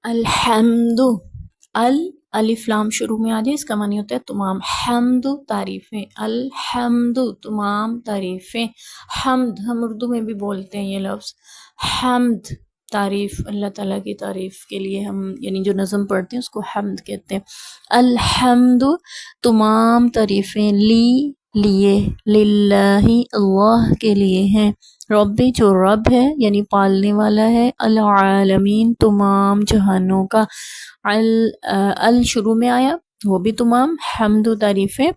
الحمد، الف لام شروع میں آ جائے اس کا معنی ہوتا ہے تمام. حمد تعریفیں، الحمد تمام تعریفیں. حمد ہم اردو میں بھی بولتے ہیں یہ لفظ. حمد تعریف، اللہ تعالیٰ کی تعریف کے لیے ہم یعنی جو نظم پڑھتے ہیں اس کو حمد کہتے ہیں. الحمد تمام تعریفیں، لیے، للہ اللہ کے لیے ہیں. ربی جو رب ہے یعنی پالنے والا ہے، العالمین تمام جہانوں کا. ال شروع میں آیا وہ بھی تمام حمد و تعریفیں،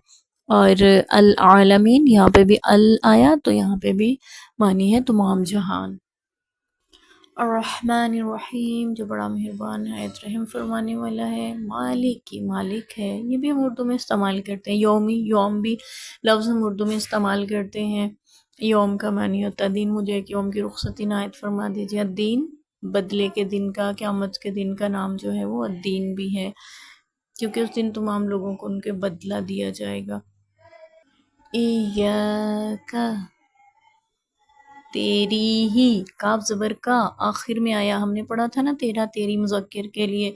اور العالمین یہاں پہ بھی ال آیا تو یہاں پہ بھی معنی ہے تمام جہان. الرحمن الرحیم جو بڑا مہربان ہے، رحم فرمانے والا ہے. مالک کی مالک ہے، یہ بھی ہم اردو میں استعمال کرتے ہیں. یومی، یوم بھی لفظ ہم اردو میں استعمال کرتے ہیں. یوم کا معنی ہوتا ہے دن. مجھے ایک یوم کی رخصتی عنایت فرما دیجیے. الدین بدلے کے دن کا، قیامت کے دن کا نام جو ہے وہ الدین بھی ہے، کیونکہ اس دن تمام لوگوں کو ان کے بدلہ دیا جائے گا. ایاک تیری ہی، کاف زبر کا آخر میں آیا. ہم نے پڑھا تھا نا تیرا، تیری مذکر کے لیے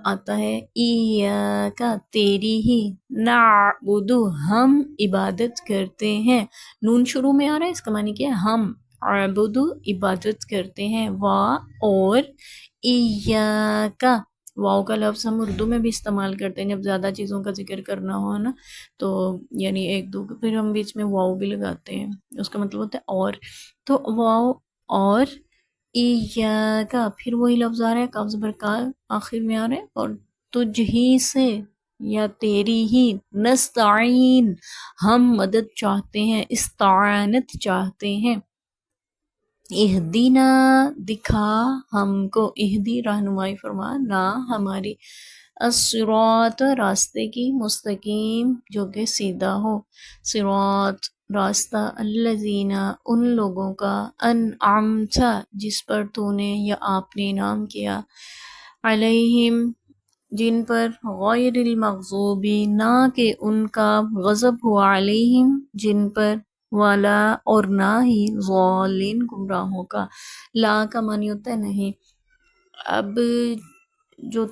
آتا ہے. ایاک تیری ہی، نعبد ہم عبادت کرتے ہیں. نون شروع میں آ رہا ہے، اس کا معنی کیا ہے ہم. عبد عبادت کرتے ہیں. وا اور ایاک، واؤ کا لفظ ہم اردو میں بھی استعمال کرتے ہیں جب زیادہ چیزوں کا ذکر کرنا ہو نا، تو یعنی ایک دو پھر ہم بیچ میں واؤ بھی لگاتے ہیں، اس کا مطلب ہوتا ہے اور. تو واؤ اور ایاک، پھر وہی لفظ آ رہا ہے کاف زبر کا آخر میں آ رہا ہے. اور تجھ ہی سے یا تیری ہی، نستعین ہم مدد چاہتے ہیں، استعانت چاہتے ہیں. اہدینا دکھا ہم کو، اہدی رہنمائی فرما، نا ہماری، الصراط راستے کی، مستقیم جو کہ سیدھا ہو. صراط راستہ، الذین ان لوگوں کا، انعمت جس پر تو نے یا آپ نے انعام کیا، علیہم جن پر، غیر المغضوبی نہ کہ ان کا غضب ہوا، علیہم جن پر، والا اور نہ ہی، ضالین گمراہوں کا. لا کا معنی ہوتا ہے نہیں. اب جو